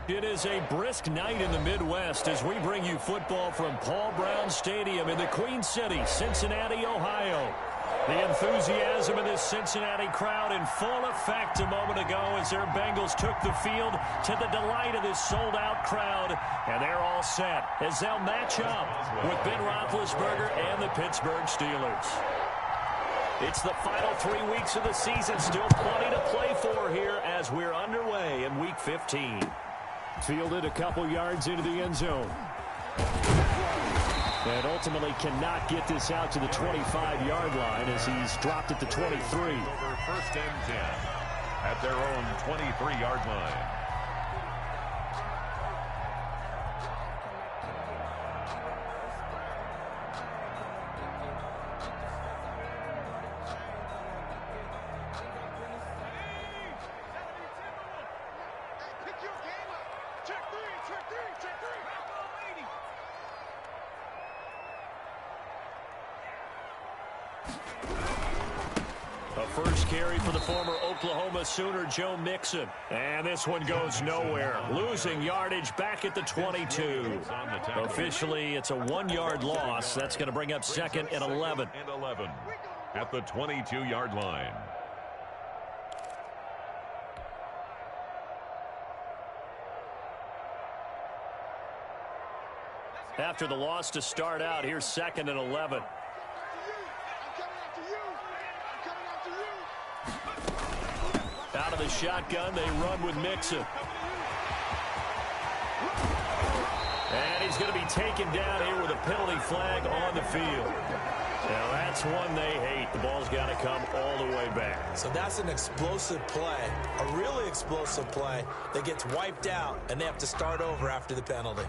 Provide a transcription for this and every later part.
It is a brisk night in the Midwest as we bring you football from Paul Brown Stadium in the Queen City, Cincinnati, Ohio. The enthusiasm of this Cincinnati crowd in full effect a moment ago as their Bengals took the field to the delight of this sold-out crowd. And they're all set as they'll match up with Ben Roethlisberger and the Pittsburgh Steelers. It's the final 3 weeks of the season. Still plenty to play for here as we're underway in Week 15. Fielded a couple yards into the end zone. And ultimately cannot get this out to the 25-yard line as he's dropped it to 23. Over first and 10 at their own 23-yard line. First carry for the former Oklahoma Sooner, Joe Mixon. And this one goes nowhere. Losing yardage back at the 22. Officially, it's a 1-yard loss. That's going to bring up second and 11. And 11 at the 22-yard line. After the loss to start out, here's second and 11. Out of the shotgun, they run with Mixon. And he's going to be taken down here with a penalty flag on the field. Now, that's one they hate. The ball's got to come all the way back. So that's an explosive play, a really explosive play that gets wiped out, and they have to start over after the penalty.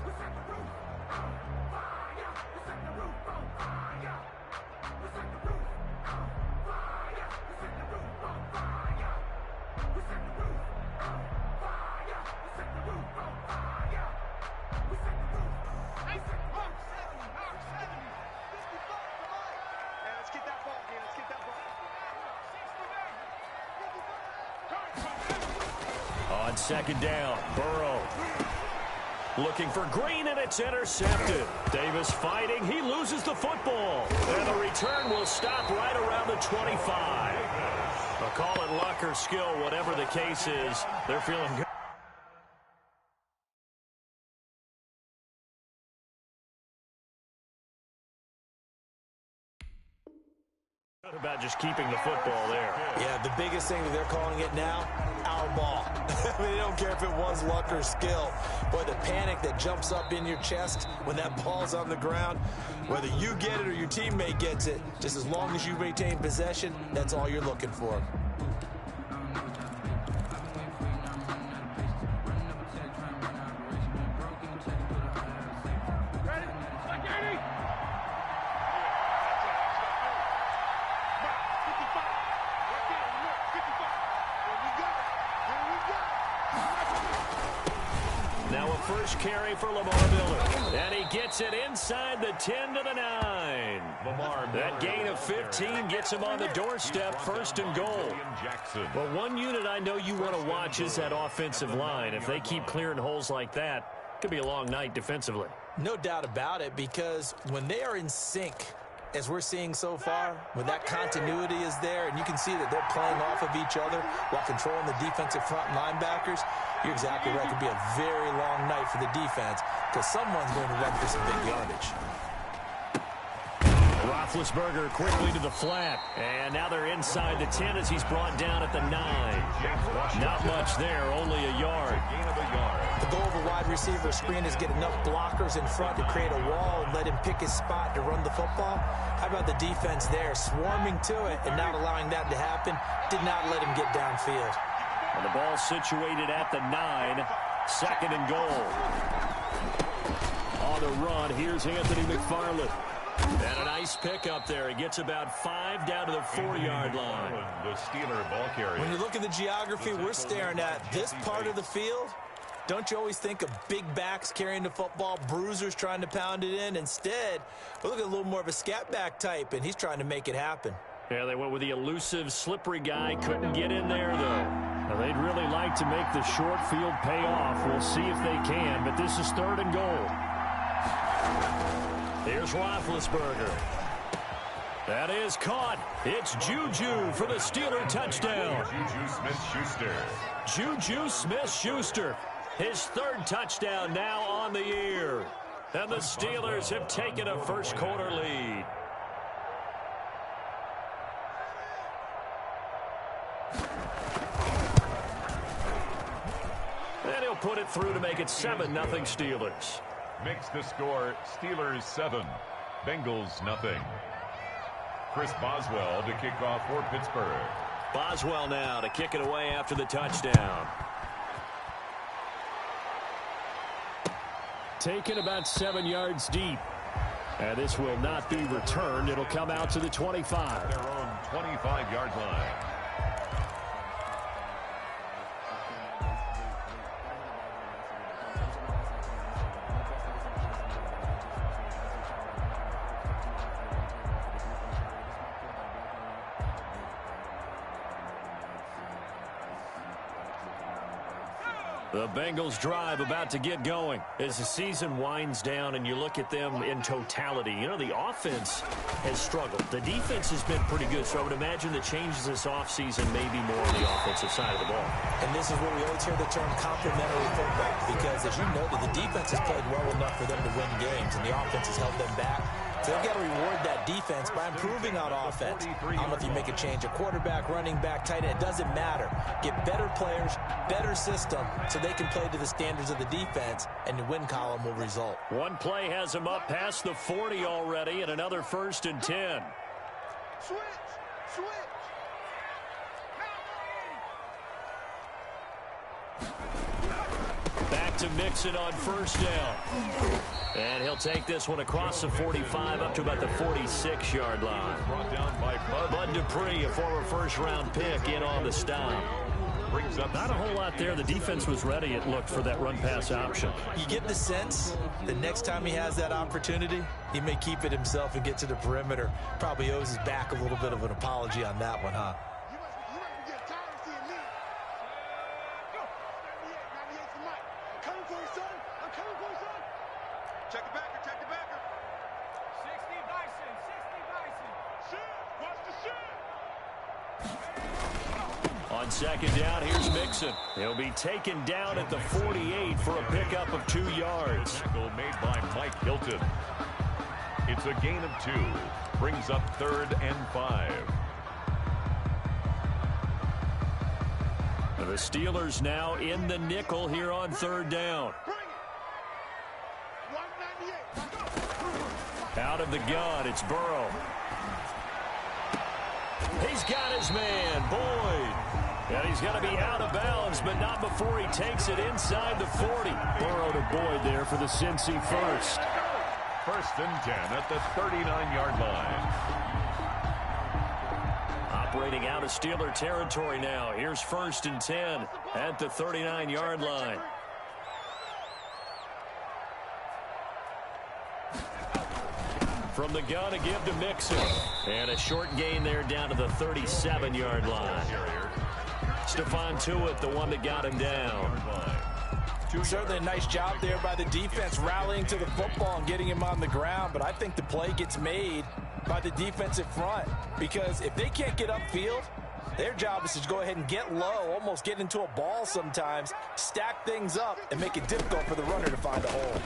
On second down, Burrow looking for Green, and it's intercepted. Davis fighting. He loses the football. And the return will stop right around the 25. I'll call it luck or skill, whatever the case is. They're feeling good about just keeping the football there. Yeah, the biggest thing that they're calling it now, our ball. I mean, they don't care if it was luck or skill. Boy, the panic that jumps up in your chest when that ball's on the ground, whether you get it or your teammate gets it, just as long as you retain possession, that's all you're looking for. First carry for Lamar Miller. And he gets it inside the 10 to the 9. That gain of 15 gets him on the doorstep, first and goal. Well, one unit I know you want to watch is that offensive line. If they keep clearing holes like that, it could be a long night defensively. No doubt about it, because when they are in sync, as we're seeing so far, when that continuity is there, and you can see that they're playing off of each other while controlling the defensive front linebackers, you're exactly right. It could be a very long night for the defense because someone's going to run for some big yardage. Roethlisberger quickly to the flat. And now they're inside the 10 as he's brought down at the 9. Not much there, only a yard. The goal of a wide receiver screen is get enough blockers in front to create a wall and let him pick his spot to run the football. How about the defense there, swarming to it and not allowing that to happen? Did not let him get downfield. And the ball situated at the 9, second and goal. On the run, here's Anthony McFarland. And a nice pick up there. He gets about 5 down to the 4-yard line. The Steeler ball carrier. When you look at the geography we're staring at, this part of the field, don't you always think of big backs carrying the football, bruisers trying to pound it in? Instead, we look at a little more of a scat back type, and he's trying to make it happen. Yeah, they went with the elusive, slippery guy. Couldn't get in there, though. Now, They'd really like to make the short field pay off. We'll see if they can, but this is 3rd and goal. Here's Roethlisberger. That is caught. It's Juju for the Steeler touchdown. Juju Smith-Schuster. Juju Smith-Schuster. His 3rd touchdown now on the year. And the Steelers have taken a first-quarter lead. And he'll put it through to make it 7-0 Steelers. Makes the score Steelers 7, Bengals nothing. Chris Boswell to kick off for Pittsburgh. Boswell now to kick it away after the touchdown. Taken about 7 yards deep. And this will not be returned. It'll come out to the 25. Their own 25-yard line. The Bengals drive about to get going as the season winds down and you look at them in totality. You know, the offense has struggled. The defense has been pretty good, so I would imagine the changes this offseason may be more on the offensive side of the ball. And this is where we always hear the term complementary football, because as you noted, the defense has played well enough for them to win games, and the offense has held them back. So they've got to reward that defense by improving on offense. I don't know if you make a change, a quarterback, running back, tight end, it doesn't matter. Get better players, better system, so they can play to the standards of the defense, and the win column will result. One play has him up past the 40 already, and another 1st and 10. Switch. Back to Mixon on 1st down. And he'll take this one across the 45 up to about the 46-yard line. Brought down by Bud Dupree, a former first-round pick, in on the stop. Brings up Not a whole lot there. The defense was ready, it looked, for that run-pass option. You get the sense the next time he has that opportunity, he may keep it himself and get to the perimeter. Probably owes his back a little bit of an apology on that one, huh? You must be tired of seeing me. Go. 98's the mic. I'm coming for you, son. I'm coming for you, son. Check the backer. 60 Bison. Shit. Watch the shit. On 2nd down, here's Mixon. He'll be taken down at the 48 for a pickup of 2 yards. tackle made by Mike Hilton. It's a gain of 2. Brings up 3rd and 5. The Steelers now in the nickel here on 3rd down. Out of the gun, it's Burrow. He's got his man, Boyd. And he's going to be out of bounds, but not before he takes it inside the 40. Burrow to Boyd there for the Cincy first. 1st and 10 at the 39-yard line. Operating out of Steeler territory now. Here's 1st and 10 at the 39-yard line. From the gun, a give to Mixon. And a short gain there down to the 37-yard line. Stephon Tuitt, the one that got him down. Certainly a nice job there by the defense, rallying to the football and getting him on the ground. But I think the play gets made by the defensive front, because if they can't get upfield, their job is to go ahead and get low, almost get into a ball sometimes, stack things up, and make it difficult for the runner to find a hole.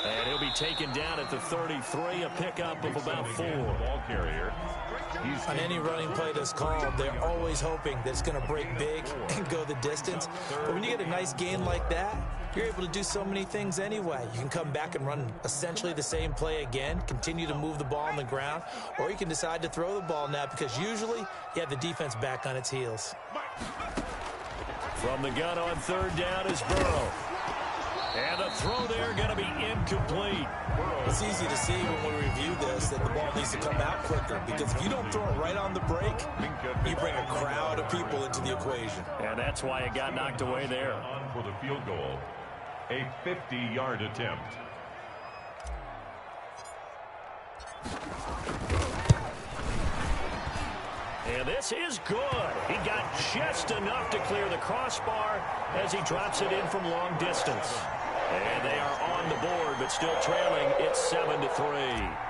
And he'll be taken down at the 33, a pickup of about 4. Ball carrier. On any running play that's called, they're always hoping that it's going to break big and go the distance. But when you get a nice gain like that, you're able to do so many things anyway. You can come back and run essentially the same play again, continue to move the ball on the ground, or you can decide to throw the ball now, because usually you have the defense back on its heels. From the gun on 3rd down is Burrow. And the throw there going to be incomplete. It's easy to see when we review this that the ball needs to come out quicker, because if you don't throw it right on the break, you bring a crowd of people into the equation. And that's why it got knocked away there. On for the field goal. A 50-yard attempt. And this is good. He got just enough to clear the crossbar as he drops it in from long distance. And they are on the board, but still trailing. It's 7-3.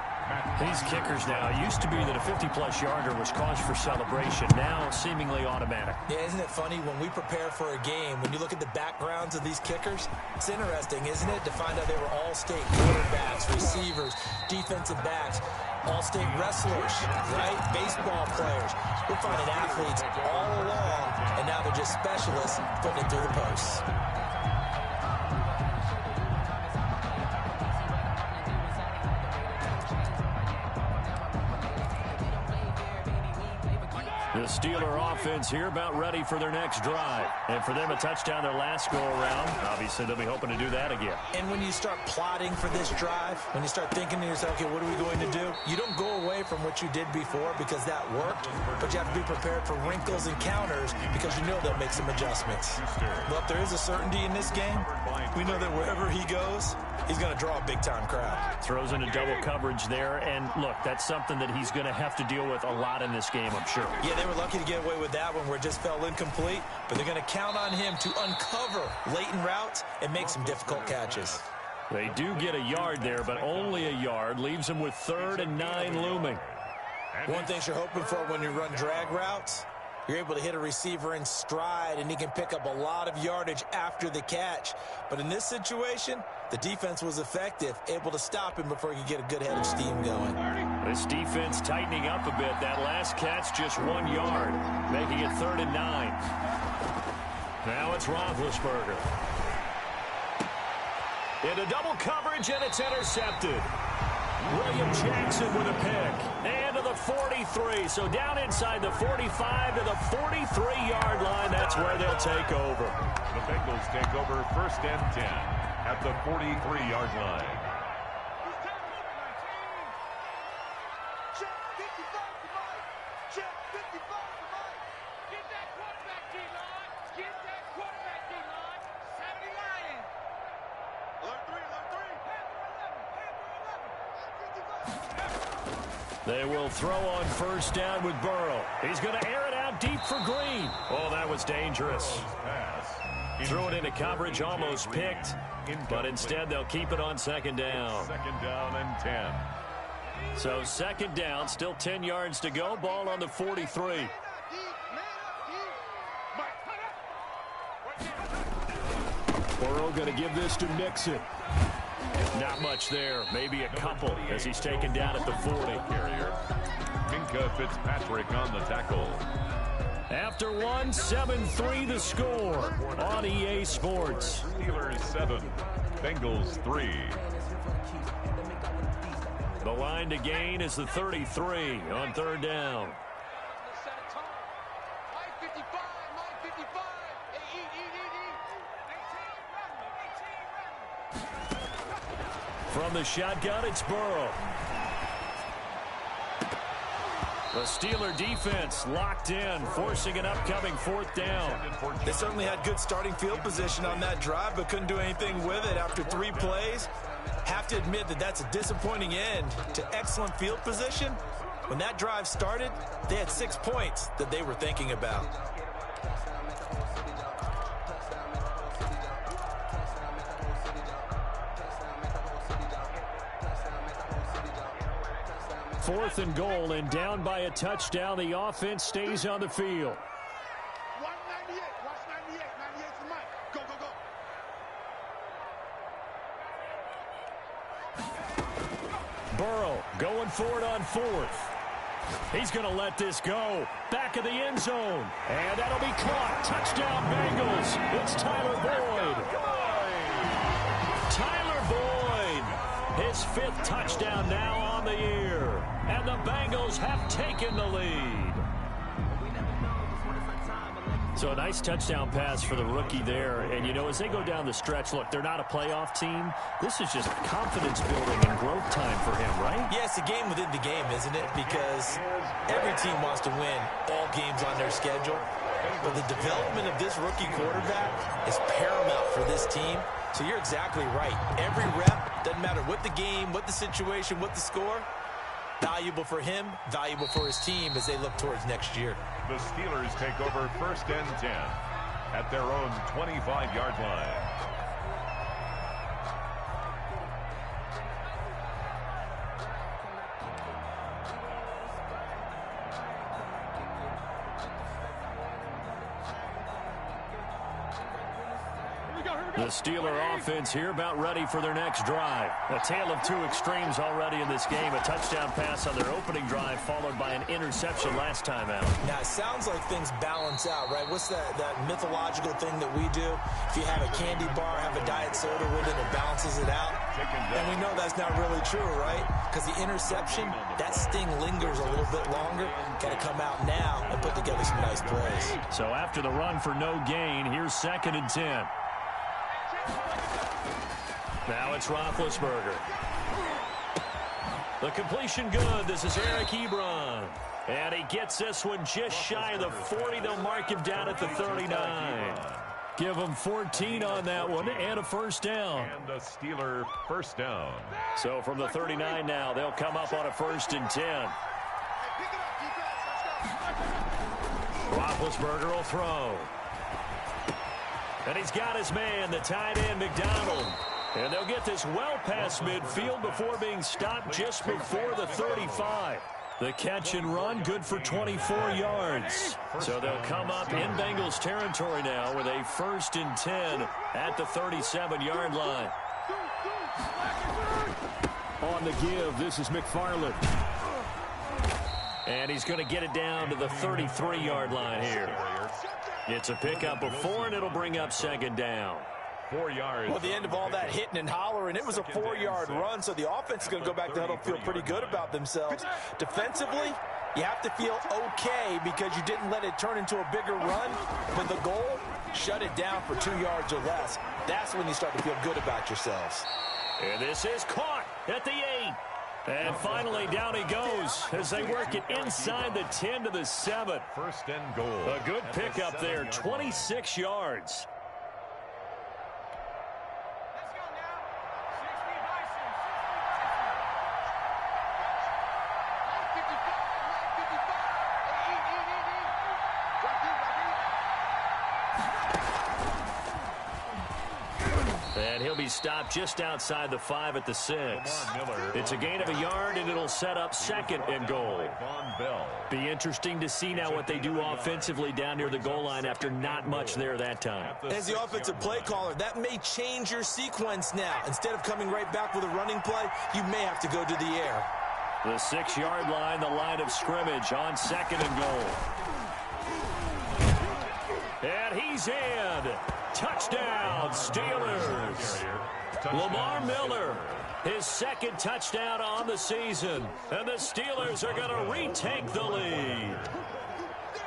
These kickers now, used to be that a 50-plus yarder was cause for celebration. Now seemingly automatic. Yeah, isn't it funny when we prepare for a game, when you look at the backgrounds of these kickers, it's interesting, isn't it, to find out they were all-state quarterbacks, receivers, defensive backs, all-state wrestlers, right? Baseball players. We're finding athletes all along, and now they're just specialists putting it through the posts. The Steeler offense here about ready for their next drive. And for them, a touchdown their last go-around. Obviously, they'll be hoping to do that again. And when you start plotting for this drive, when you start thinking to yourself, okay, what are we going to do? You don't go away from what you did before because that worked, but you have to be prepared for wrinkles and counters because you know they'll make some adjustments. Well, if there is a certainty in this game, we know that wherever he goes, he's going to draw a big-time crowd. Throws into double coverage there, and look, that's something that he's going to have to deal with a lot in this game, I'm sure. Yeah, they were lucky to get away with that one where it just fell incomplete, but they're going to count on him to uncover latent routes and make some difficult catches. They do get a yard there, but only a yard. Leaves them with 3rd and 9 looming. One thing you're hoping for when you run drag routes, you're able to hit a receiver in stride, and he can pick up a lot of yardage after the catch. But in this situation, the defense was effective, able to stop him before he could get a good head of steam going. This defense tightening up a bit. That last catch, just 1 yard, making it 3rd and 9. Now it's Roethlisberger. Into double coverage, and it's intercepted. William Jackson with a pick. And to the 43. So down inside the 45 to the 43-yard line. That's where they'll take over. The Bengals take over 1st and 10 at the 43-yard line. Check 55 to Mike. Check 55 to Mike. Get that quarterback, D-line. Get that quarterback, D-line. 70 Lions. Alert 3, alert 3. They will throw on 1st down with Burrow. He's going to air it out deep for Green. Oh, that was dangerous. Threw it into coverage, almost picked, but instead they'll keep it on 2nd down. 2nd down and 10. So 2nd down, still 10 yards to go. Ball on the 43. Burrow going to give this to Mixon. Not much there, maybe a couple as he's taken down at the 40. Carrier. Minka Fitzpatrick on the tackle. After 1, 7-3 the score on EA Sports. Steelers 7, Bengals 3. The line to gain is the 33 on 3rd down. From the shotgun, it's Burrow. The Steeler defense locked in, forcing an upcoming 4th down. They certainly had good starting field position on that drive, but couldn't do anything with it after 3 plays. Have to admit that that's a disappointing end to excellent field position. When that drive started, they had 6 points that they were thinking about. Fourth and goal, and down by a touchdown. The offense stays on the field. Watch 98. Watch 98. 98 for Mike. Go, go, go. Burrow going for it on 4th. He's going to let this go. Back of the end zone. And that'll be caught. Touchdown, Bengals. It's Tyler Boyd. Tyler Boyd. His 5th touchdown now on the year. And the Bengals have taken the lead. So a nice touchdown pass for the rookie there. And, you know, as they go down the stretch, look, they're not a playoff team. This is just confidence building and growth time for him, right? Yeah, it's a game within the game, isn't it? Because every team wants to win all games on their schedule. But the development of this rookie quarterback is paramount for this team. So you're exactly right. Every rep, doesn't matter what the game, what the situation, what the score, Valuable for him, valuable for his team as they look towards next year. The Steelers take over 1st and 10 at their own 25-yard line. The Steeler offense here about ready for their next drive. A tale of two extremes already in this game. A touchdown pass on their opening drive followed by an interception last time out. Now, it sounds like things balance out, right? What's that mythological thing that we do? If you have a candy bar, have a diet soda with it, it balances it out. And we know that's not really true, right? Because the interception, that sting lingers a little bit longer. Got to come out now and put together some nice plays. So after the run for no gain, here's 2nd and 10. Now it's Roethlisberger. The completion good. This is Eric Ebron. And he gets this one just shy of the 40. They'll mark him down at the 39. Give him 14 on that one and a 1st down. And a Steeler 1st down. So from the 39 now, they'll come up on a 1st and 10. Roethlisberger will throw. And he's got his man, the tight end, McDonald. And they'll get this well past midfield before being stopped just before the 35. The catch and run, good for 24 yards. So they'll come up in Bengals territory now with a 1st and 10 at the 37-yard line. On the give, this is McFarland. And he's going to get it down to the 33-yard line here. It's a pickup of 4, and it'll bring up 2nd down. 4 yards. Well, at the end of all that hitting and hollering, it was a 4-yard run, so the offense is going to go back to huddle and feel pretty good about themselves. Defensively, you have to feel okay because you didn't let it turn into a bigger run, but the goal, shut it down for 2 yards or less. That's when you start to feel good about yourselves. And this is caught at the 8. And finally, down he goes as they work it inside the 10 to the 7. 1st and goal. A good pickup there, 26 yards. And he'll be stopped just outside the 5 at the 6. It's a gain of a yard, and it'll set up 2nd and goal. Be interesting to see now what they do offensively down near the goal line after not much there that time. As the offensive play caller, that may change your sequence now. Instead of coming right back with a running play, you may have to go to the air. The 6-yard line, the line of scrimmage on 2nd and goal. And he's in. Touchdown, Steelers. Lamar Miller, his 2nd touchdown on the season. And the Steelers are going to retake the lead.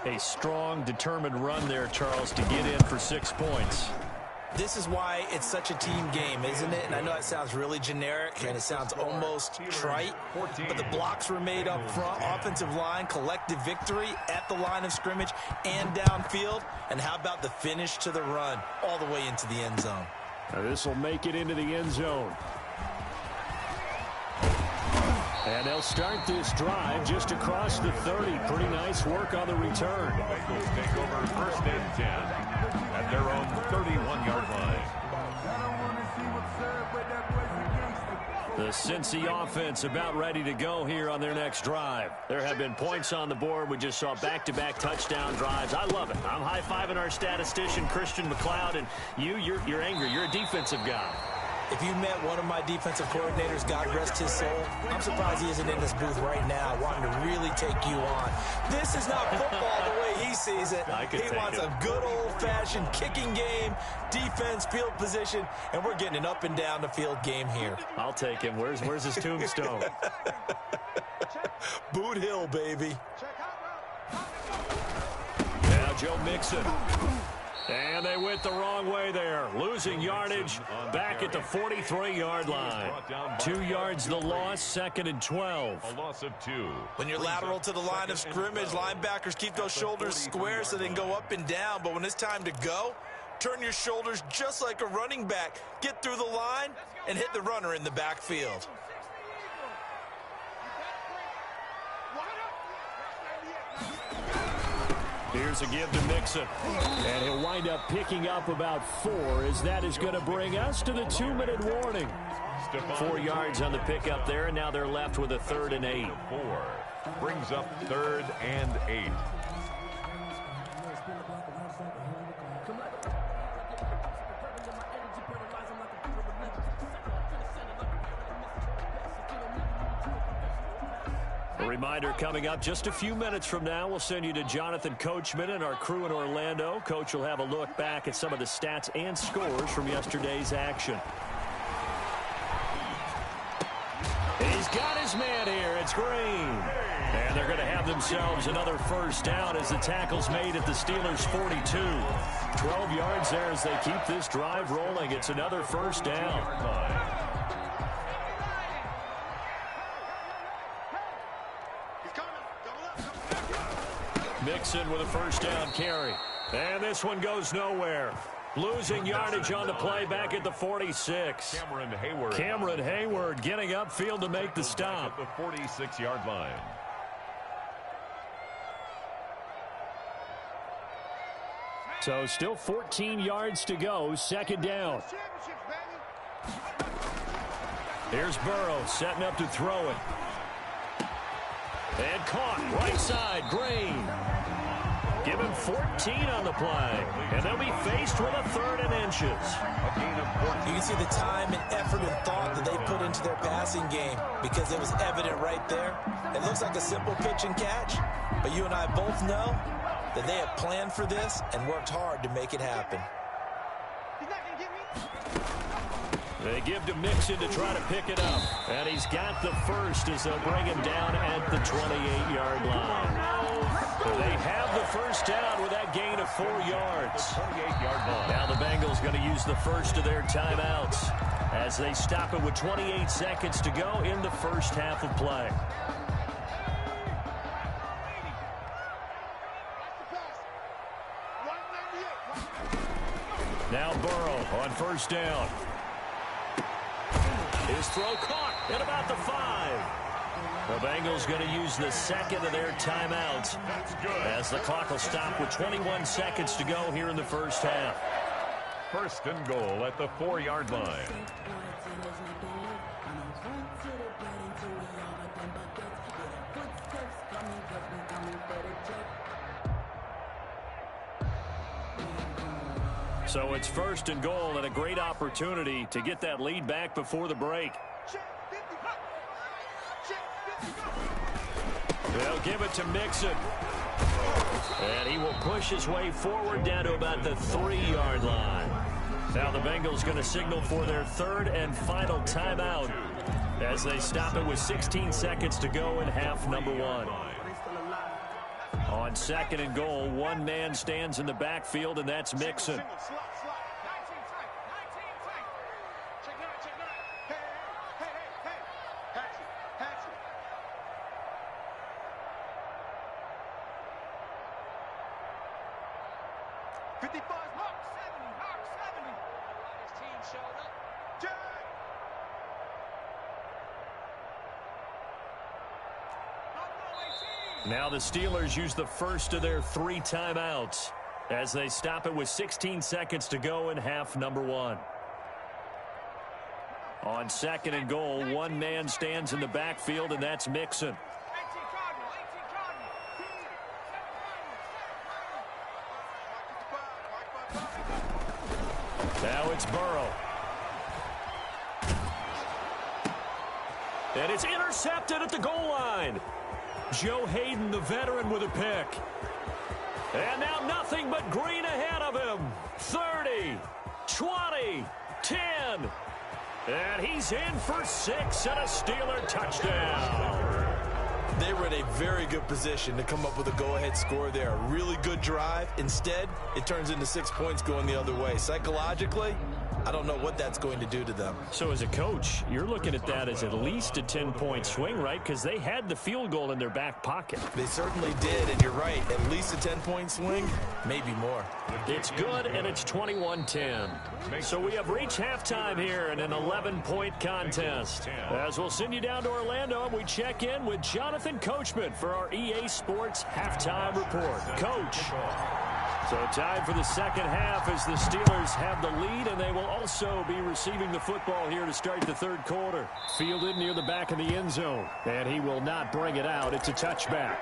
A strong, determined run there, Charles, to get in for 6 points. This is why it's such a team game, isn't it? And I know that sounds really generic and it sounds almost trite, but the blocks were made up front, offensive line, collective victory at the line of scrimmage and downfield. And how about the finish to the run all the way into the end zone? This will make it into the end zone. And they'll start this drive just across the 30. Pretty nice work on the return. Bengals take over 1st and 10 at their own 31-yard line. The Cincy offense about ready to go here on their next drive. There have been points on the board. We just saw back-to-back touchdown drives. I love it. I'm high-fiving our statistician, Christian McLeod, and you're angry. You're a defensive guy. If you met one of my defensive coordinators, God rest his soul, I'm surprised he isn't in this booth right now wanting to really take you on. This is not football the way he sees it. He wants a good old-fashioned kicking game, defense, field position, and we're getting an up and down the field game here. I'll take him. Where's his tombstone? Boot Hill, baby. Now Joe Mixon. And they went the wrong way there. Losing yardage back at the 43-yard line. 2 yards the loss, 2nd and 12. A loss of 2. When you're lateral to the line of scrimmage, linebackers keep those shoulders square so they can go up and down. But when it's time to go, turn your shoulders just like a running back. Get through the line and hit the runner in the backfield. Here's a give to Mixon. And he'll wind up picking up about 4, as that is going to bring us to the 2-minute warning. 4 yards on the pickup there, and now they're left with a 3rd and 8. 4 brings up 3rd and 8. A reminder coming up just a few minutes from now, we'll send you to Jonathan Coachman and our crew in Orlando. Coach will have a look back at some of the stats and scores from yesterday's action. He's got his man here. It's Green. And they're going to have themselves another first down as the tackle's made at the Steelers' 42. 12 yards there as they keep this drive rolling. It's another first down. Mixon with a first down carry. And this one goes nowhere. Losing yardage on the play back at the 46. Cameron Hayward getting upfield to make the stop. At the 46-yard line. So still 14 yards to go. 2nd down. Here's Burrow setting up to throw it. And caught right side. Green. Give him 14 on the play. And they'll be faced with a 3rd and inches. You can see the time and effort and thought that they put into their passing game because it was evident right there. It looks like a simple pitch and catch, but you and I both know that they have planned for this and worked hard to make it happen. They give to Mixon to try to pick it up. And he's got the first as they'll bring him down at the 28-yard line. They have the first down with that gain of 4 yards. 28-yard line. Now the Bengals going to use the first of their timeouts as they stop it with 28 seconds to go in the first half of play. Now Burrow on first down. His throw caught at about the 5. The Bengals going to use the second of their timeouts as the clock will stop with 21 seconds to go here in the first half. 1st and goal at the 4-yard line. So it's 1st and goal and a great opportunity to get that lead back before the break. They'll give it to Mixon. And he will push his way forward down to about the 3-yard line. Now the Bengals going to signal for their 3rd and final timeout as they stop it with 16 seconds to go in half number 1. On 2nd and goal, one man stands in the backfield, and that's Mixon. Now the Steelers use the first of their 3 timeouts as they stop it with 16 seconds to go in half number 1. On 2nd and goal, one man stands in the backfield, and that's Mixon. Now it's Burrow. And it's intercepted at the goal line. Joe Hayden, the veteran, with a pick. And now nothing but green ahead of him. 30, 20, 10. And he's in for 6 and a Steeler touchdown. They were in a very good position to come up with a go-ahead score there. A really good drive. Instead, it turns into 6 points going the other way. Psychologically, I don't know what that's going to do to them. So as a coach, you're looking at that as at least a 10-point swing, right? Because they had the field goal in their back pocket. They certainly did, and you're right. At least a 10-point swing, maybe more. It's good, and it's 21-10. So we have reached halftime here in an 11-point contest. As we'll send you down to Orlando, we check in with Jonathan Coachman for our EA Sports Halftime Report. Coach. So time for the second half as the Steelers have the lead, and they will also be receiving the football here to start the third quarter. Fielded near the back of the end zone, and he will not bring it out. It's a touchback.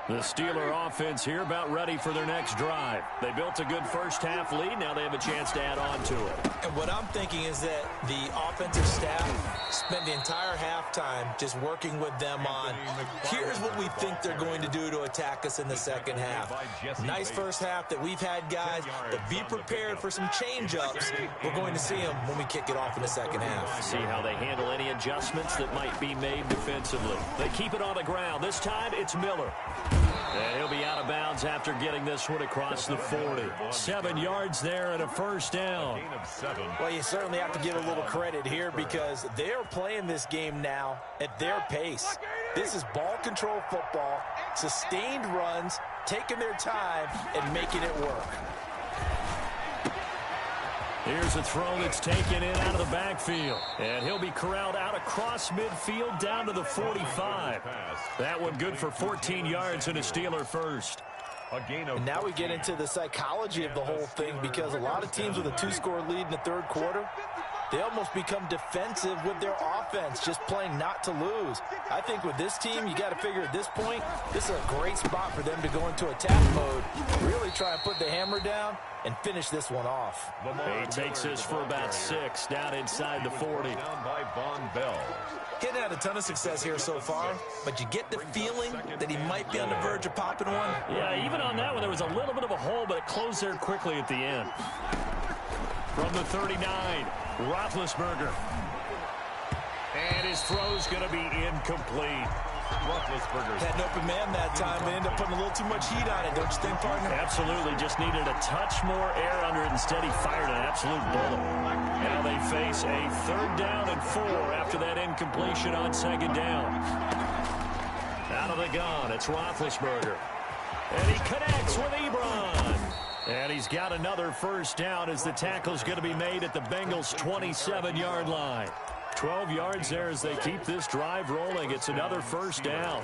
The Steeler offense here about ready for their next drive. They built a good first half lead. Now they have a chance to add on to it. And what I'm thinking is that the offensive staff spent the entire halftime just working with them on, here's what we think they're going to do to attack us in the second half. Nice first half that we've had, guys, but be prepared for some change-ups. We're going to see them when we kick it off in the second half. See how they handle any adjustments that might be made defensively. They keep it on the ground. This time it's Miller. And he'll be out of bounds after getting this one across the 40. 7 yards there and a first down. Well, you certainly have to give a little credit here because they are playing this game now at their pace. This is ball control football, sustained runs, taking their time, and making it work. Here's a throw that's taken in out of the backfield. And he'll be corralled out across midfield down to the 45. That one good for 14 yards and a Steeler first. And now we get into the psychology of the whole thing because a lot of teams with a 2-score lead in the third quarter, they almost become defensive with their offense, just playing not to lose. I think with this team, you got to figure at this point, this is a great spot for them to go into attack mode, really try and put the hammer down and finish this one off. He takes this for about 6 down inside the 40. Down by Von Bell. He hasn't had a ton of success here so far, but you get the feeling that he might be on the verge of popping one. Yeah, even on that one, there was a little bit of a hole, but it closed there quickly at the end. From the 39, Roethlisberger. And his throw's going to be incomplete. Roethlisberger Had an open man that time, but ended up putting a little too much heat on it, don't you think, partner? Absolutely, just needed a touch more air under it. Instead, he fired an absolute bullet. Now they face a 3rd down and 4 after that incompletion on 2nd down. Out of the gun, it's Roethlisberger. And he connects with Ebron. And he's got another first down as the tackle's going to be made at the Bengals' 27-yard line. 12 yards there as they keep this drive rolling. It's another first down.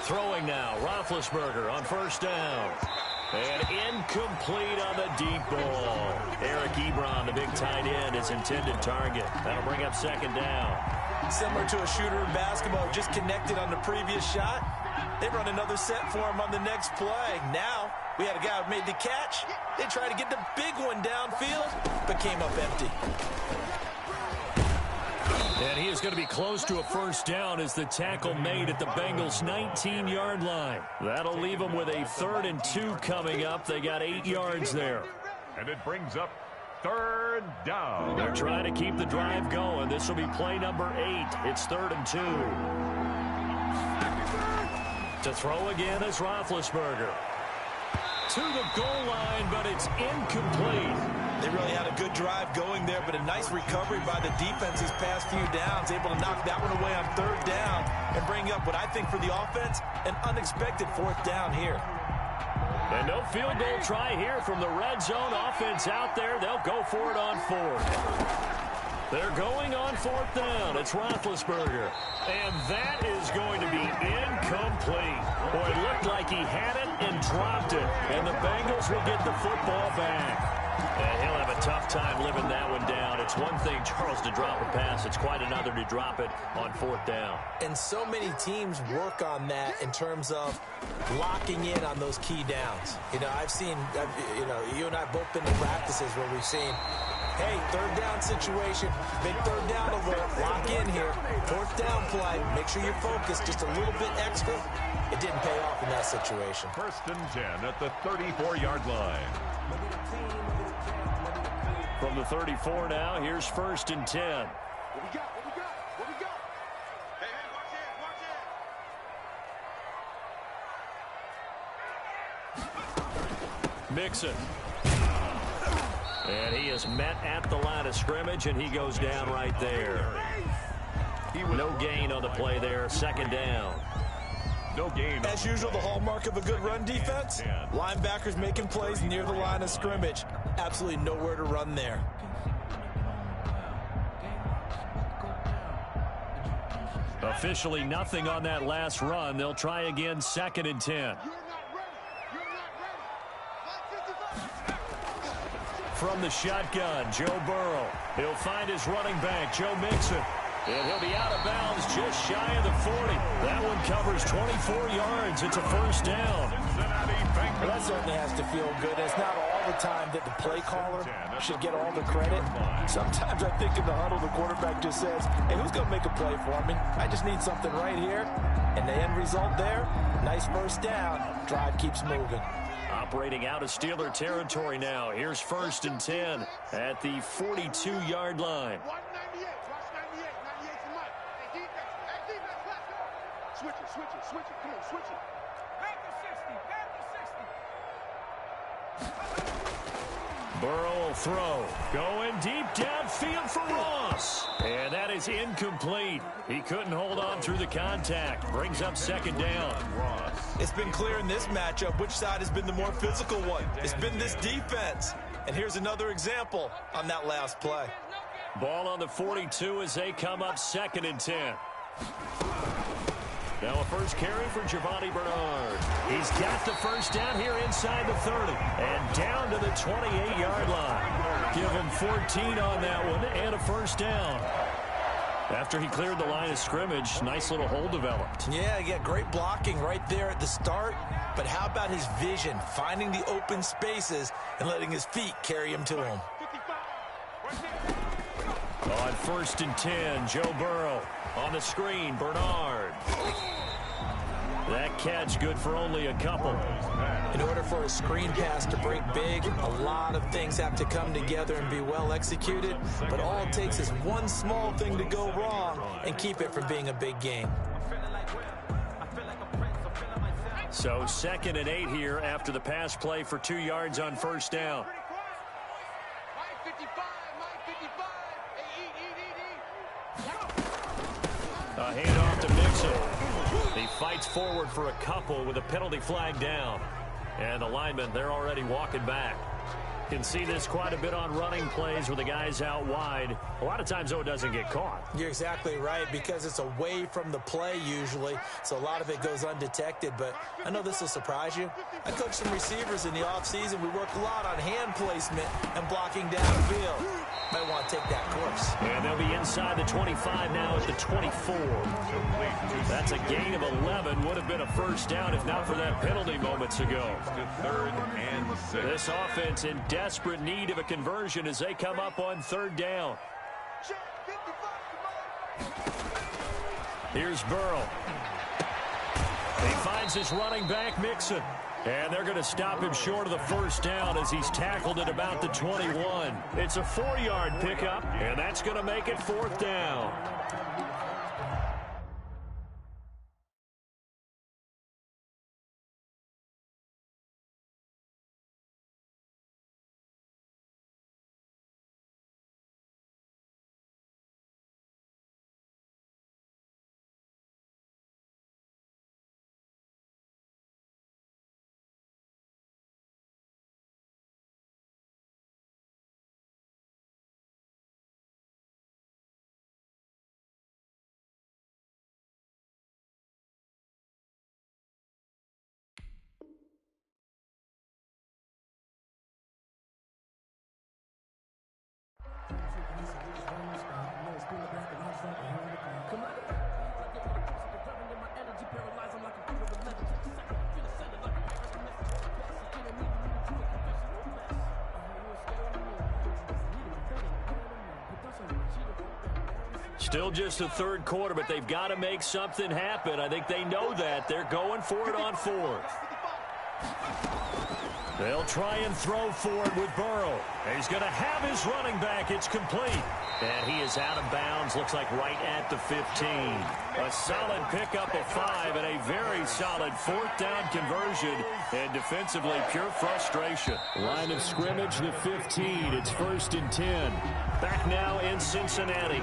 Throwing now, Roethlisberger on first down. And incomplete on the deep ball. Eric Ebron, the big tight end, is intended target. That'll bring up 2nd down. Similar to a shooter in basketball, just connected on the previous shot. They run another set for him on the next play. Now, we had a guy who made the catch. They tried to get the big one downfield, but came up empty. And he is going to be close to a first down as the tackle made at the Bengals' 19-yard line. That'll leave them with a 3rd and 2 coming up. They got 8 yards there. And it brings up 3rd down. They're trying to keep the drive going. This will be play number 8. It's 3rd and 2. To throw again is Roethlisberger. To the goal line, but it's incomplete. They really had a good drive going there, but a nice recovery by the defense these past few downs, able to knock that one away on 3rd down and bring up what I think for the offense, an unexpected 4th down here. And no field goal try here from the red zone offense out there. They'll go for it on 4th. They're going on 4th down. It's Roethlisberger. And that is going to be incomplete. Boy, it looked like he had it and dropped it. And the Bengals will get the football back. And he'll have a tough time living that one down. It's one thing, Charles, to drop a pass. It's quite another to drop it on 4th down. And so many teams work on that in terms of locking in on those key downs. You know, I've seen, you and I both been to practices where we've seen, hey, 3rd down situation, big 3rd down alert, lock in here, 4th down play, make sure you're focused just a little bit extra. it didn't pay off in that situation. 1st and 10 at the 34-yard line. From the 34 now, here's 1st and 10. What we got? What we got? What we got? Hey, watch it, watch it. Mixon. And he is met at the line of scrimmage, and he goes down right there. No gain on the play there, 2nd down. No gain. As usual, the hallmark of a good run defense, linebackers making plays near the line of scrimmage. Absolutely nowhere to run there. Officially nothing on that last run. They'll try again, 2nd and 10. You're not ready. You're not ready. 555. From the shotgun, Joe Burrow. He'll find his running back, Joe Mixon. And he'll be out of bounds just shy of the 40. That one covers 24 yards. It's a 1st down. Well, that certainly has to feel good. It's not all the time that the play caller should get all the credit. Sometimes I think in the huddle, the quarterback just says, hey, who's going to make a play for me? I just need something right here. And the end result there, nice 1st down. Drive keeps moving. Operating out of Steeler territory now. Here's 1st and 10 at the 42-yard line. Watch 98. Watch 98. 98's the mic. Hey, defense. Hey, defense, let's go. Switch it, switch it, switch it. Come on, switch it. Back to 60. Back to 60. Burrow will throw. Going deep downfield for Ross. And that is incomplete. He couldn't hold on through the contact. Brings up 2nd down. It's been clear in this matchup which side has been the more physical one. It's been this defense. And here's another example on that last play. Ball on the 42 as they come up 2nd and 10. Now a first carry for Giovanni Bernard. He's got the 1st down here inside the 30 and down to the 28-yard line. Give him 14 on that one and a 1st down. After he cleared the line of scrimmage, nice little hole developed. Yeah, he got great blocking right there at the start. But how about his vision, finding the open spaces and letting his feet carry him to him? 55. On 1st and 10, Joe Burrow on the screen, Bernard. That catch good for only a couple. In order for a screen pass to break big, a lot of things have to come together and be well executed. But all it takes is one small thing to go wrong and keep it from being a big game. So 2nd and 8 here after the pass play for 2 yards on 1st down. Mike 55. Mike 55. Hey, eat. A handoff to Mixon. He fights forward for a couple with a penalty flag down. And the linemen, they're already walking back. Can see this quite a bit on running plays with the guys out wide. A lot of times, though, it doesn't get caught. You're exactly right, because it's away from the play usually, so a lot of it goes undetected. But I know this will surprise you. I coached some receivers in the offseason. We worked a lot on hand placement and blocking downfield. Might want to take that course. And they'll be inside the 25 now at the 24. That's a gain of 11. Would have been a 1st down if not for that penalty moments ago. 3rd and 6. This offense in desperate need of a conversion as they come up on 3rd down. Here's Burrow. He finds his running back, Mixon. And they're going to stop him short of the 1st down as he's tackled at about the 21. It's a 4-yard pickup, and that's going to make it 4th down. Still just the third quarter, but they've got to make something happen. I think they know that. They're going for it on fourth. They'll try and throw for it with Burrow. He's going to have his running back. It's complete. And he is out of bounds. Looks like right at the 15. A solid pickup of 5 and a very solid fourth down conversion. And defensively, pure frustration. Line of scrimmage, the 15. It's 1st and 10. Back now in Cincinnati.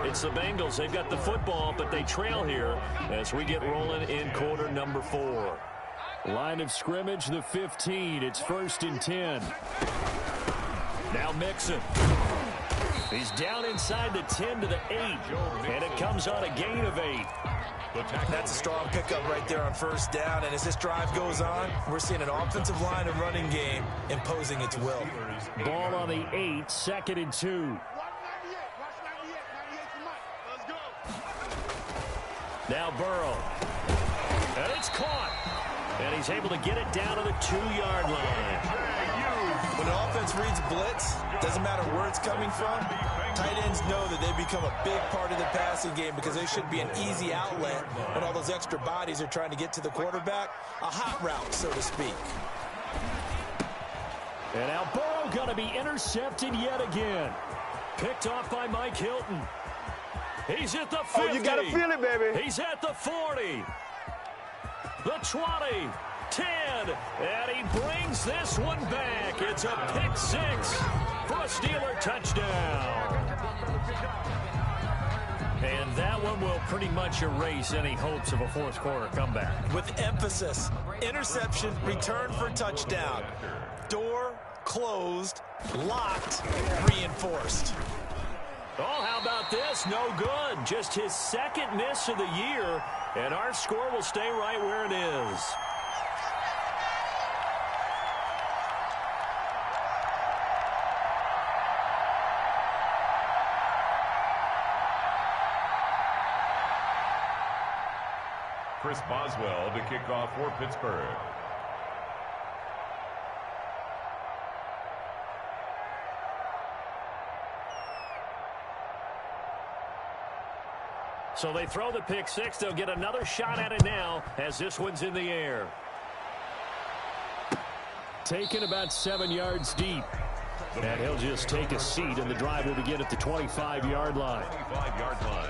It's the Bengals. They've got the football, but they trail here as we get rolling in quarter number 4. Line of scrimmage, the 15. It's 1st and 10. Now Mixon. He's down inside the 10 to the 8. And it comes on a gain of 8. That's a strong pickup right there on first down. And as this drive goes on, we're seeing an offensive line and running game imposing its will. Ball on the 8, 2nd and 2. Now Burrow. And it's caught. And he's able to get it down to the 2-yard line. When an offense reads blitz, doesn't matter where it's coming from, tight ends know that they become a big part of the passing game because they should be an easy outlet when all those extra bodies are trying to get to the quarterback. A hot route, so to speak. And now Burrow going to be intercepted yet again. Picked off by Mike Hilton. He's at the 50. Oh, you got to feel it, baby. He's at the 40. The 20, 10, and he brings this one back. It's a pick 6 for a Steeler touchdown. And that one will pretty much erase any hopes of a fourth quarter comeback. With emphasis, interception, return for touchdown. Door closed, locked, reinforced. Oh, how about this? No good. Just his second miss of the year. And our score will stay right where it is. Chris Boswell to kick off for Pittsburgh. So they throw the pick 6. They'll get another shot at it now as this one's in the air. Taken about 7 yards deep. And he'll just take a seat, and the drive will begin at the 25-yard line. 25-yard line.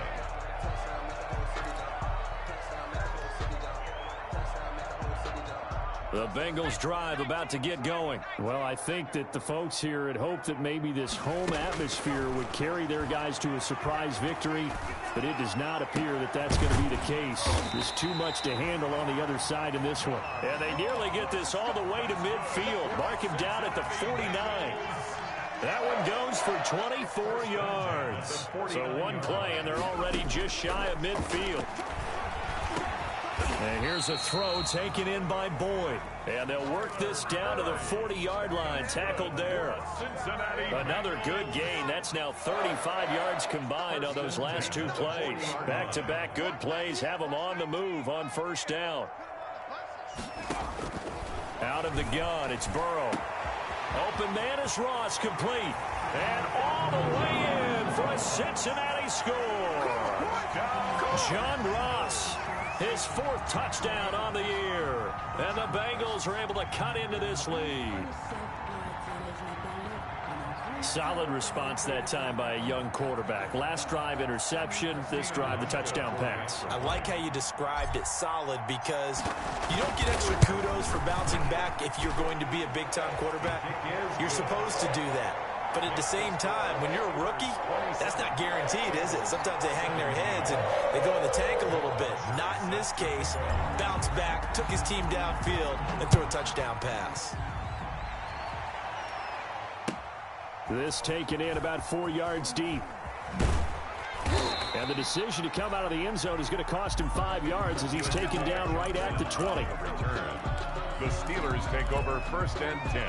The Bengals drive about to get going. Well, I think that the folks here had hoped that maybe this home atmosphere would carry their guys to a surprise victory, but it does not appear that that's going to be the case. There's too much to handle on the other side in this one. And they nearly get this all the way to midfield. Mark him down at the 49. That one goes for 24 yards. So one play, and they're already just shy of midfield. And here's a throw taken in by Boyd. And they'll work this down to the 40-yard line. Tackled there. Another good gain. That's now 35 yards combined on those last 2 plays. Back-to-back good plays have them on the move on first down. Out of the gun, it's Burrow. Open man is Ross, complete. And all the way in for a Cincinnati score. John Ross. His 4th touchdown on the year. And the Bengals are able to cut into this lead. Solid response that time by a young quarterback. Last drive, interception. This drive, the touchdown pass. I like how you described it, solid, because you don't get extra kudos for bouncing back if you're going to be a big-time quarterback. You're supposed to do that. But at the same time, when you're a rookie, that's not guaranteed, is it? Sometimes they hang their heads and they go in the tank a little bit. Not in this case. Bounced back, took his team downfield, and threw a touchdown pass. This taken in about 4 yards deep. And the decision to come out of the end zone is going to cost him 5 yards as he's taken down right at the 20. The Steelers take over 1st and 10.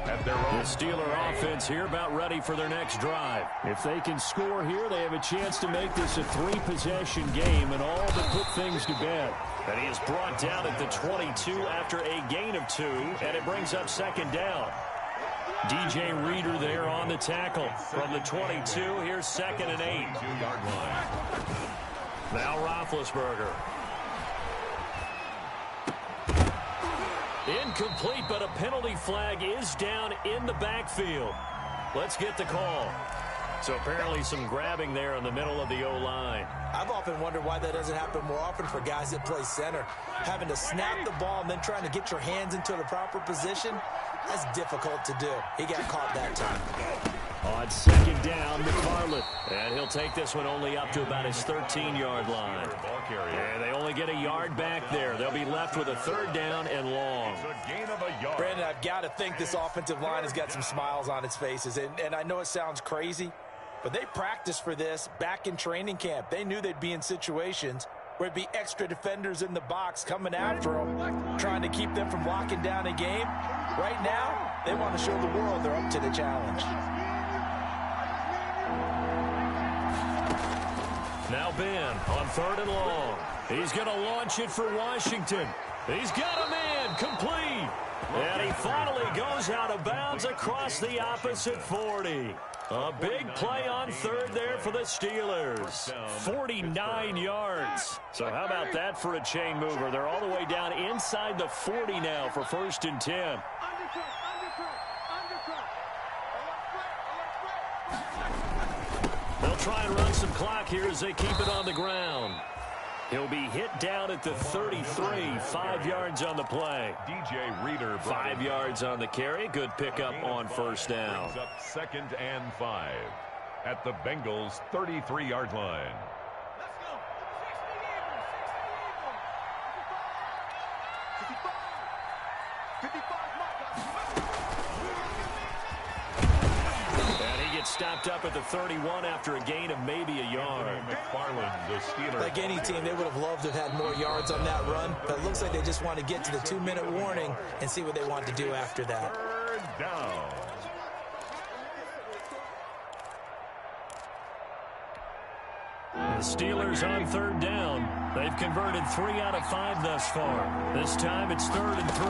At their own. The Steeler offense here about ready for their next drive. If they can score here, they have a chance to make this a 3-possession game and all but put things to bed. And he is brought down at the 22 after a gain of 2, and it brings up 2nd down. DJ Reader there on the tackle. From the 22, here's 2nd and 8. 2-yard line. Now Roethlisberger. Incomplete, but a penalty flag is down in the backfield. Let's get the call. So apparently some grabbing there in the middle of the O-line. I've often wondered why that doesn't happen more often for guys that play center. Having to snap the ball and then trying to get your hands into the proper position, that's difficult to do. He got caught that time. On 2nd down, McFarland. And he'll take this one only up to about his 13-yard line. And they only get a yard back there. They'll be left with a 3rd down and long. It's a gain of a yard. Brandon, I've got to think this offensive line has got some smiles on its faces. And I know it sounds crazy, but they practiced for this back in training camp. They knew they'd be in situations where it'd be extra defenders in the box coming after them, trying to keep them from locking down a game. Right now, they want to show the world they're up to the challenge. Now Ben on 3rd and long. He's going to launch it for Washington. He's got a man complete. And he finally goes out of bounds across the opposite 40. A big play on 3rd there for the Steelers. 49 yards. So how about that for a chain mover? They're all the way down inside the 40 now for 1st and 10. They'll try and run some clock here as they keep it on the ground. He'll be hit down at the 33, 5 yards on the play. DJ Reader. 5 yards on the carry. Good pickup on 1st down. Brings up 2nd and 5 at the Bengals' 33-yard line. Let's go. 55, Stopped up at the 31 after a gain of maybe a yard. McFarland, the Steelers. Like any team, they would have loved to have had more yards on that run, but it looks like they just want to get to the 2-minute warning and see what they want to do after that. 3rd down. The Steelers on 3rd down. They've converted 3 out of 5 thus far. This time it's 3rd and 3.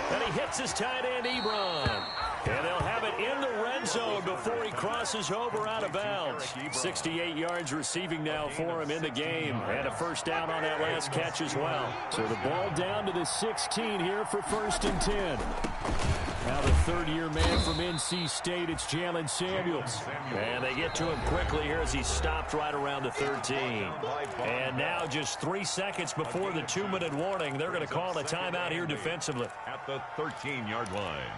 And he hits his tight end, Ebron. And they'll have it in the red zone before he crosses over out of bounds. 68 yards receiving now for him in the game. And a 1st down on that last catch as well. So the ball down to the 16 here for 1st and 10. Now the 3rd-year man from NC State, it's Jalen Samuels. And they get to him quickly here as he stopped right around the 13. And now just 3 seconds before the 2-minute warning, they're going to call a timeout here defensively. At the 13-yard line.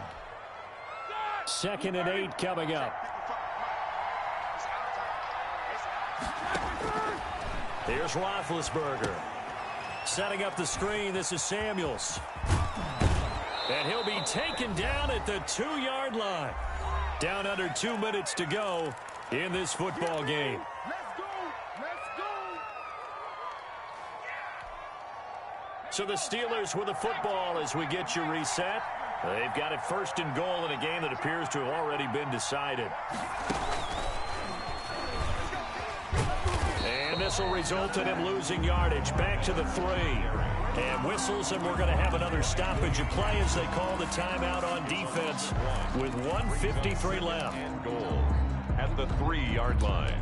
2nd and 8 coming up. Here's Roethlisberger. Setting up the screen, this is Samuels. And he'll be taken down at the 2-yard line. Down under 2 minutes to go in this football game. Let's go. Let's go. So the Steelers with the football as we get you reset. They've got it 1st and goal in a game that appears to have already been decided. And this will result in him losing yardage. Back to the 3. And whistles, and we're going to have another stoppage of play as they call the timeout on defense with 1:53 left. And goal at the 3-yard line.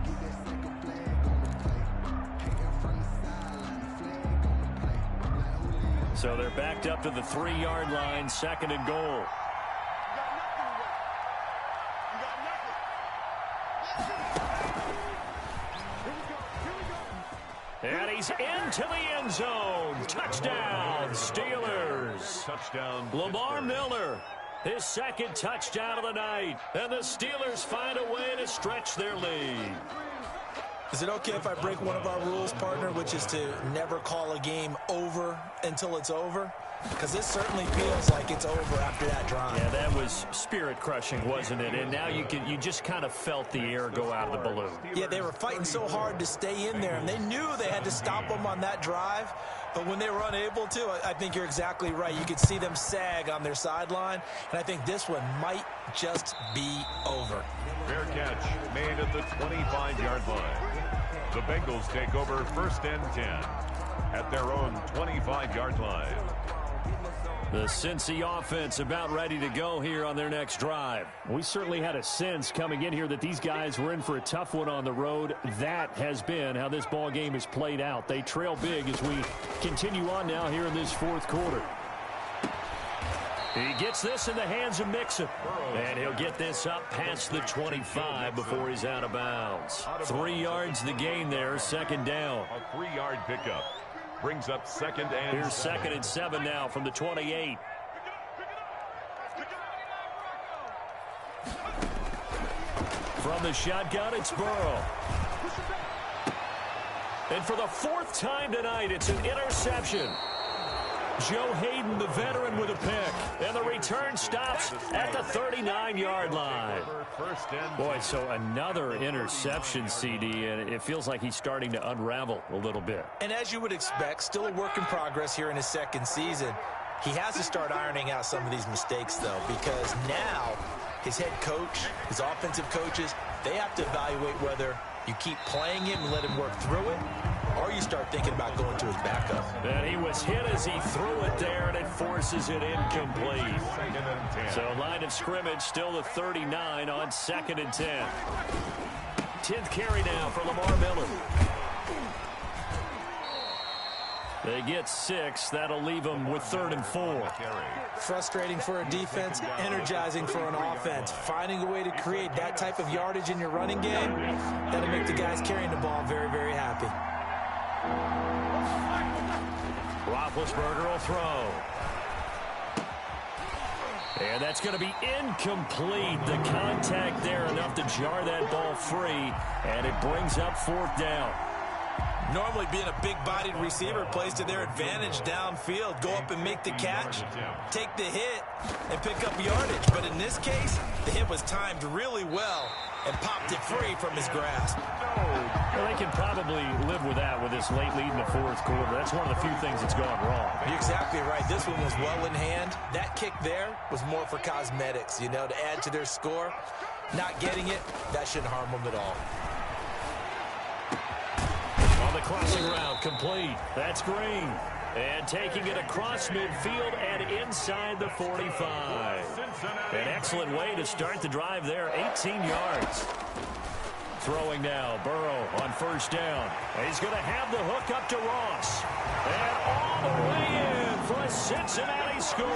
So they're backed up to the 3-yard line, 2nd and goal. And he's into the end zone. Touchdown, Steelers. Touchdown. Lamar Miller, his 2nd touchdown of the night. And the Steelers find a way to stretch their lead. Is it okay if I break one of our rules, partner, which is to never call a game over until it's over? Because this certainly feels like it's over after that drive. Yeah, that was spirit-crushing, wasn't it? And now you just kind of felt the air go out of the balloon. Yeah, they were fighting so hard to stay in there, and they knew they had to stop them on that drive. But when they were unable to, I think you're exactly right. You could see them sag on their sideline, and I think this one might just be over. Fair catch made at the 25-yard line. The Bengals take over 1st and 10 at their own 25-yard line. The Cincy offense about ready to go here on their next drive. We certainly had a sense coming in here that these guys were in for a tough one on the road. That has been how this ball game has played out. They trail big as we continue on now here in this fourth quarter. He gets this in the hands of Mixon. And he'll get this up past the 25 before he's out of bounds. 3 yards the gain there, second down. A 3-yard pickup. Brings up second and Here's 2nd and 7 now from the 28. From the shotgun, it's Burrow. And for the 4th time tonight, it's an interception. Joe Hayden, the veteran, with a pick. And the return stops at the 39-yard line. Boy, so another interception, CD, and it feels like he's starting to unravel a little bit. And as you would expect, still a work in progress here in his second season. He has to start ironing out some of these mistakes, though, because now his head coach, his offensive coaches, they have to evaluate whether you keep playing him and let him work through it, or you start thinking about going to his backup. And he was hit as he threw it there, and it forces it incomplete. So line of scrimmage still the 39 on 2nd and 10. 10th carry now for Lamar Miller. They get 6. That'll leave them with 3rd and 4. Frustrating for a defense, energizing for an offense. Finding a way to create that type of yardage in your running game, that'll make the guys carrying the ball very, very happy. Roethlisberger will throw. And that's going to be incomplete. The contact there enough to jar that ball free, and it brings up 4th down. Normally being a big-bodied receiver plays to their advantage downfield. Go up and make the catch, take the hit, and pick up yardage. But in this case, the hit was timed really well and popped it free from his grasp. Well, they can probably live with that with this late lead in the fourth quarter. That's one of the few things that's gone wrong. You're exactly right. This one was well in hand. That kick there was more for cosmetics, you know, to add to their score. Not getting it, that shouldn't harm them at all. On the crossing route, complete. That's Green. And taking it across midfield and inside the 45. An excellent way to start the drive there, 18 yards. Throwing now, Burrow on 1st down. He's going to have the hook up to Ross. And all the way in for a Cincinnati score.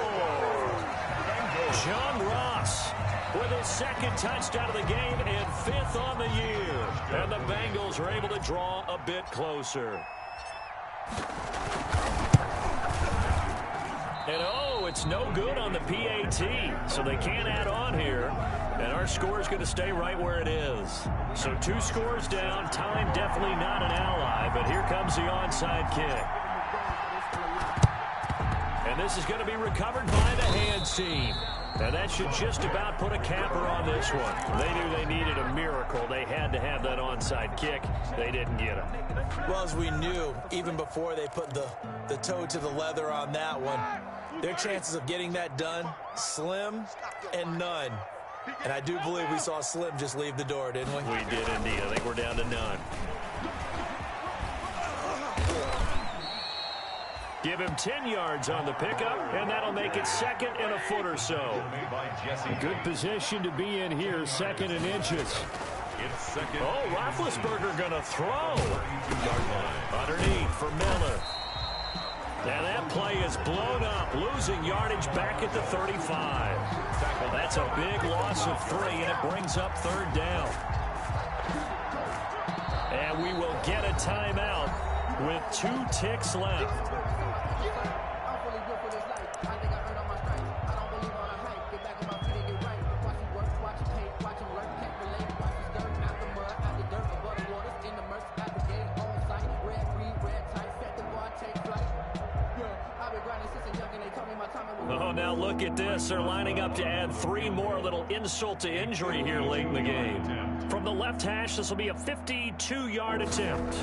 John Ross with his 2nd touchdown of the game and 5th on the year. And the Bengals are able to draw a bit closer. And oh, it's no good on the PAT, so they can't add on here. And our score is going to stay right where it is. So 2 scores down, time definitely not an ally, but here comes the onside kick. And this is going to be recovered by the hands team. And that should just about put a capper on this one. They knew they needed a miracle. They had to have that onside kick. They didn't get it. Well, as we knew, even before they put the toe to the leather on that one, their chances of getting that done, slim and none. And I do believe we saw Slim just leave the door, didn't we? We did indeed. I think we're down to none. Give him 10 yards on the pickup, and that'll make it 2nd and a foot or so. Good position to be in here, 2nd and inches. Oh, Roethlisberger going to throw. Underneath for Miller. And that play is blown up, losing yardage back at the 35. Well, that's a big loss of 3, and it brings up 3rd down. And we will get a timeout with 2 ticks left. Oh, now look at this. They're lining up to add 3 more, little insult to injury here late in the game. From the left hash, this will be a 52-yard attempt.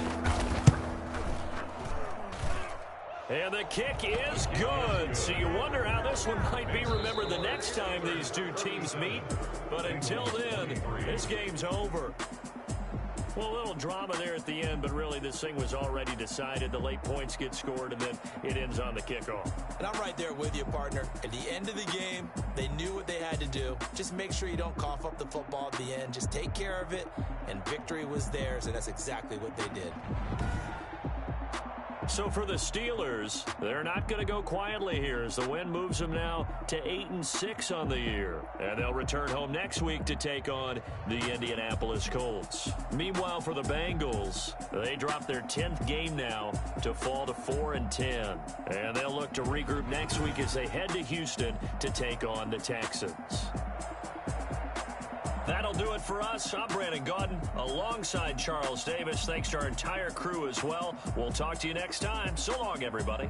And the kick is good. So you wonder how this one might be remembered the next time these 2 teams meet. But until then, this game's over. Well, a little drama there at the end, but really this thing was already decided. The late points get scored, and then it ends on the kickoff. And I'm right there with you, partner. At the end of the game, they knew what they had to do. Just make sure you don't cough up the football at the end. Just take care of it, and victory was theirs, and that's exactly what they did. So for the Steelers, they're not going to go quietly here as the win moves them now to 8-6 on the year. And they'll return home next week to take on the Indianapolis Colts. Meanwhile, for the Bengals, they drop their 10th game now to fall to 4-10. And they'll look to regroup next week as they head to Houston to take on the Texans. That'll do it for us. I'm Brandon Gaudin alongside Charles Davis. Thanks to our entire crew as well. We'll talk to you next time. So long, everybody.